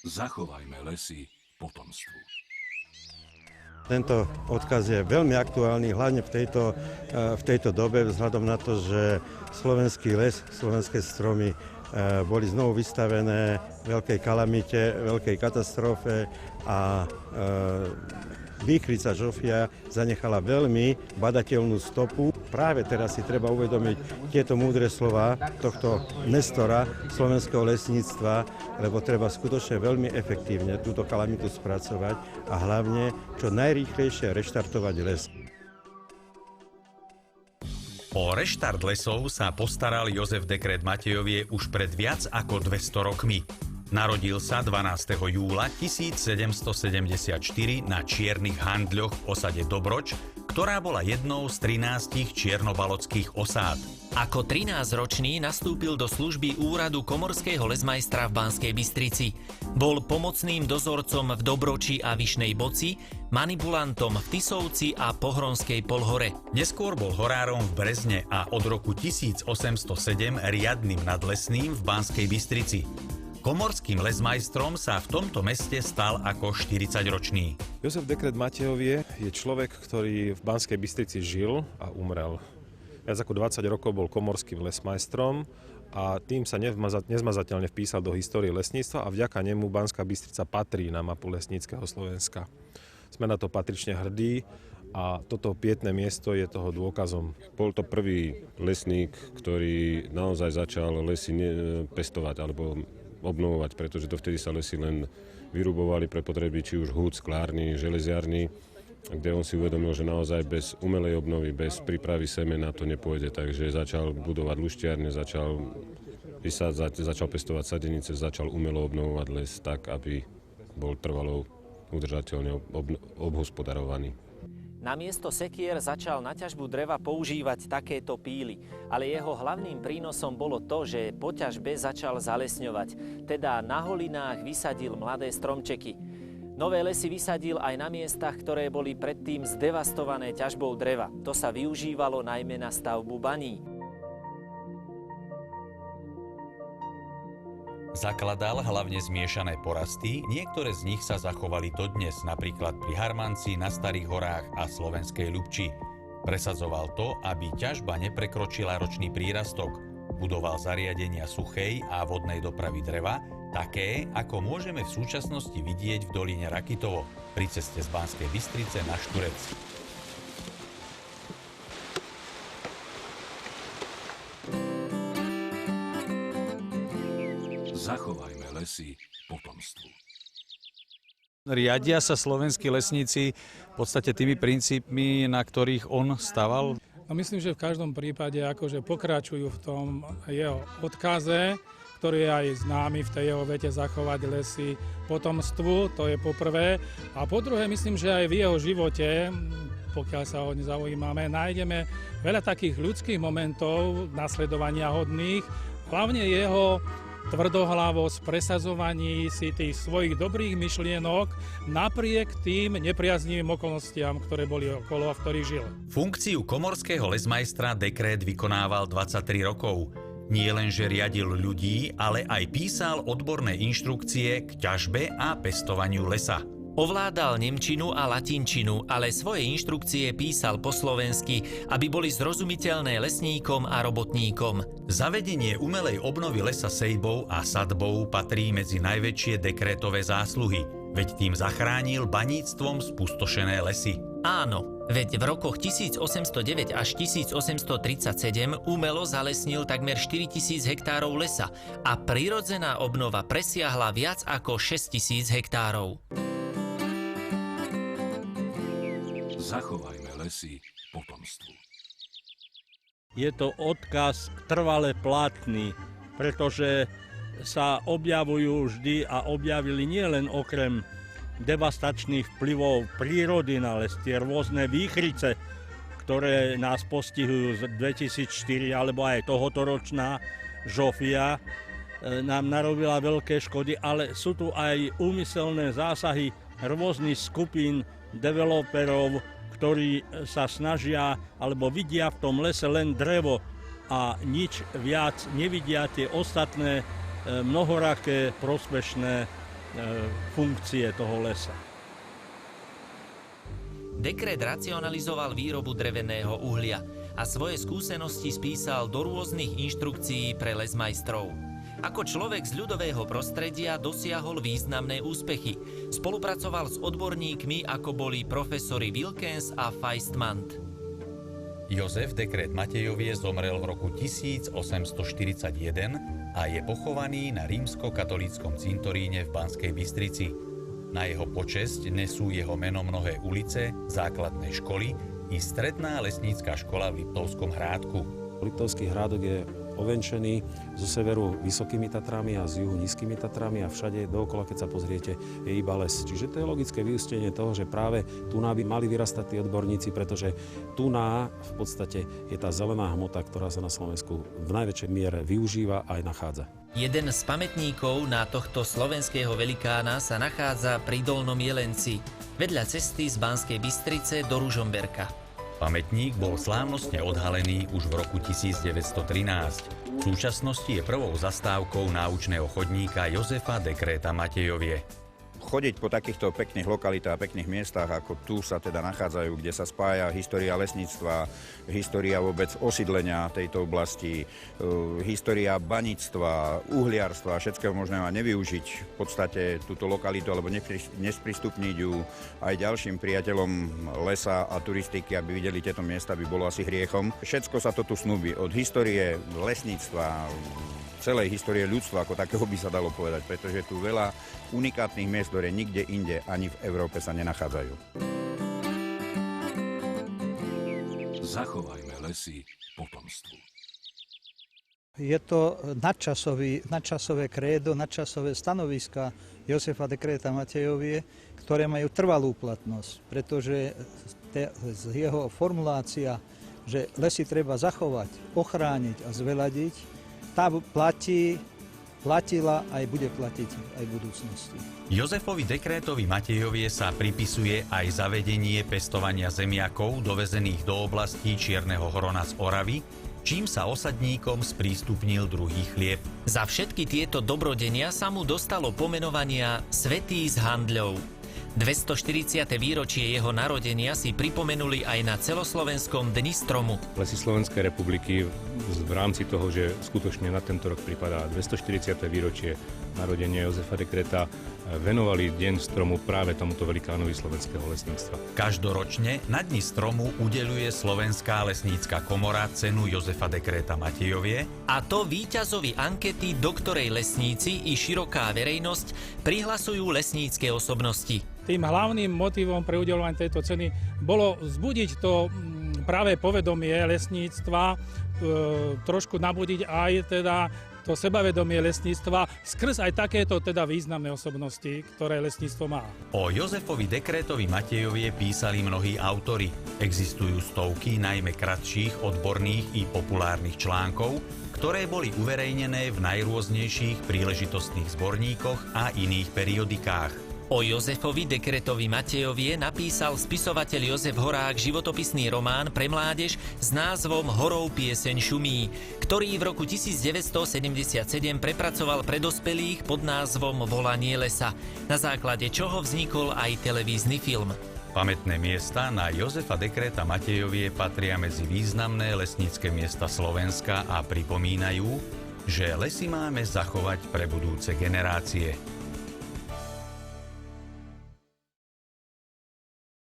Zachovajme lesy potomstvu. Tento odkaz je veľmi aktuálny, hlavne v tejto dobe, vzhľadom na to, že slovenský les, slovenské stromy boli znovu vystavené veľkej kalamite, veľkej katastrofe a výchrica Žofia zanechala veľmi badateľnú stopu. Práve teraz si treba uvedomiť tieto múdre slova tohto nestora slovenského lesníctva, lebo treba skutočne veľmi efektívne túto kalamitu spracovať a hlavne čo najrýchlejšie reštartovať les. O reštart lesov sa postaral Jozef Dekret Matejovie už pred viac ako 200 rokmi. Narodil sa 12. júla 1774 na Čiernych handľoch v osade Dobroč, ktorá bola jednou z 13 čiernobalotských osád. Ako 13-ročný nastúpil do služby úradu komorského lesmajstra v Banskej Bystrici. Bol pomocným dozorcom v Dobroči a Vyšnej Boci, manipulantom v Tisovci a Pohronskej Polhore. Neskôr bol horárom v Brezne a od roku 1807 riadnym nadlesným v Banskej Bystrici. Komorským lesmajstrom sa v tomto meste stal ako 40-ročný. Jozef Dekret Matejovie je človek, ktorý v Banskej Bystrici žil a umrel. Viac ako 20 rokov bol komorským lesmajstrom a tým sa nezmazateľne vpísal do histórie lesníctva a vďaka nemu Banská Bystrica patrí na mapu lesníckeho Slovenska. Sme na to patrične hrdí a toto pietné miesto je toho dôkazom. Bol to prvý lesník, ktorý naozaj začal lesy pestovať alebo obnovovať, pretože dovtedy sa lesy len vyrubovali pre potreby či už húd, sklárny, železiarny, kde on si uvedomil, že naozaj bez umelej obnovy, bez prípravy semena to nepôjde, takže začal budovať luštiarne, začal pestovať sadenice, začal umelo obnovovať les tak, aby bol trvalo udržateľne obhospodarovaný. Namiesto sekier začal na ťažbu dreva používať takéto píly, ale jeho hlavným prínosom bolo to, že po ťažbe začal zalesňovať, teda na holinách vysadil mladé stromčeky. Nové lesy vysadil aj na miestach, ktoré boli predtým zdevastované ťažbou dreva. To sa využívalo najmä na stavbu baní. Zakladal hlavne zmiešané porasty, niektoré z nich sa zachovali dodnes, napríklad pri Harmanci, na Starých horách a Slovenskej Ľubči. Presadzoval to, aby ťažba neprekročila ročný prírastok. Budoval zariadenia suchej a vodnej dopravy dreva, také, ako môžeme v súčasnosti vidieť v doline Rakitovo, pri ceste z Banskej Bystrice na Šturec. Zachovajme lesy potomstvu. Riadia sa slovenskí lesníci v podstate tými princípmi, na ktorých on staval? No myslím, že v každom prípade akože pokračujú v tom jeho odkaze, ktorý je aj známy v tej jeho vete zachovať lesy potomstvu, to je po prvé. A po druhé myslím, že aj v jeho živote, pokiaľ sa ho nezaujímame, nájdeme veľa takých ľudských momentov nasledovania hodných, hlavne jeho tvrdohlavosť, presadzovaní si tých svojich dobrých myšlienok napriek tým nepriaznivým okolnostiam, ktoré boli okolo a v ktorých žil. Funkciu komorského lesmajstra Dekret vykonával 23 rokov. Nie len, že riadil ľudí, ale aj písal odborné inštrukcie k ťažbe a pestovaniu lesa. Ovládal nemčinu a latinčinu, ale svoje inštrukcie písal po slovensky, aby boli zrozumiteľné lesníkom a robotníkom. Zavedenie umelej obnovy lesa sejbou a sadbou patrí medzi najväčšie dekrétové zásluhy, veď tým zachránil baníctvom spustošené lesy. Áno, veď v rokoch 1809 až 1837 umelo zalesnil takmer 4000 hektárov lesa a prirodzená obnova presiahla viac ako 6000 hektárov. Zachovajme lesy potomstvu. Je to odkaz trvale platný, pretože sa objavujú vždy a objavili nielen okrem devastačných vplyvov prírody na les, tie rôzne výchrice, ktoré nás postihujú z 2004 alebo aj tohotoročná Žofia nám narobila veľké škody, ale sú tu aj úmyselné zásahy rôznych skupín developerov, ktorí sa snažia alebo vidia v tom lese len drevo a nič viac nevidia tie ostatné mnohoraké prospešné funkcie toho lesa. Dekret racionalizoval výrobu dreveného uhlia a svoje skúsenosti spísal do rôznych inštrukcií pre lesmajstrov. Ako človek z ľudového prostredia dosiahol významné úspechy. Spolupracoval s odborníkmi, ako boli profesori Wilkens a Feistmant. Jozef Dekret Matejovie zomrel v roku 1841 a je pochovaný na rímsko-katolíckom cintoríne v Banskej Bystrici. Na jeho počesť nesú jeho meno mnohé ulice, základné školy i stredná lesnícka škola v Liptovskom Hrádku. Liptovský Hrádok je ovenčený zo severu Vysokými Tatrami a z juhu Nízkymi Tatrami a všade dookola, keď sa pozriete, je iba les. Čiže to je logické vyústenie toho, že práve tu by mali vyrastať tí odborníci, pretože tu v podstate je tá zelená hmota, ktorá sa na Slovensku v najväčšej miere využíva a aj nachádza. Jeden z pamätníkov na tohto slovenského velikána sa nachádza pri Dolnom Jelenci, vedľa cesty z Banskej Bystrice do Ružomberka. Pamätník bol slávnostne odhalený už v roku 1913. V súčasnosti je prvou zastávkou náučného chodníka Jozefa Dekreta Matejovie. Chodiť po takýchto pekných lokalitách a pekných miestach, ako tu sa teda nachádzajú, kde sa spája história lesníctva, história vôbec osídlenia tejto oblasti, história baníctva, uhliarstva, všetkého možného a nevyužiť v podstate túto lokalitu alebo nesprístupniť ju aj ďalším priateľom lesa a turistiky, aby videli tieto miesta, by bolo asi hriechom. Všetko sa to tu snúbi, od histórie lesníctva, celej histórie ľudstva, ako takého by sa dalo povedať, pretože je tu veľa unikátnych miest, ktoré nikde inde ani v Európe sa nenachádzajú. Zachovajme lesy potomstvu. Je to nadčasové krédo, nadčasové stanoviska Jozefa Dekreta Matejovie, ktoré majú trvalú platnosť, pretože jeho formulácia, že lesy treba zachovať, ochrániť a zveladiť, tá platila aj bude platiť aj v budúcnosti. Jozefovi Dekrétovi Matejovie sa pripisuje aj zavedenie pestovania zemiakov dovezených do oblastí Čierneho Horona z Oravy, čím sa osadníkom sprístupnil druhý chlieb. Za všetky tieto dobrodenia sa mu dostalo pomenovania Svätý z Handľov. 240. výročie jeho narodenia si pripomenuli aj na celoslovenskom Dni stromu. Lesy Slovenskej republiky v rámci toho, že skutočne na tento rok pripadá 240. výročie narodenia Jozefa Dekreta, venovali Deň stromu práve tomuto velikánovi slovenského lesníctva. Každoročne na Dni stromu udeľuje Slovenská lesnícka komora cenu Jozefa Dekreta Matejovie, a to víťazovi ankety, do ktorej lesníci i široká verejnosť prihlasujú lesnícke osobnosti. Tým hlavným motivom pre udeľovanie tejto ceny bolo vzbudiť to práve povedomie lesníctva, trošku nabudiť aj teda to sebavedomie lesníctva skrz aj takéto teda významné osobnosti, ktoré lesníctvo má. O Jozefovi Dekrétovi Matejovie písali mnohí autori. Existujú stovky najmä kratších, odborných i populárnych článkov, ktoré boli uverejnené v najrôznejších príležitostných zborníkoch a iných periodikách. O Jozefovi Dekretovi Matejovie napísal spisovateľ Jozef Horák životopisný román pre mládež s názvom Horou pieseň šumí, ktorý v roku 1977 prepracoval pre dospelých pod názvom Volanie lesa, na základe čoho vznikol aj televízny film. Pamätné miesta na Jozefa Dekreta Matejovie patria medzi významné lesnícke miesta Slovenska a pripomínajú, že lesy máme zachovať pre budúce generácie.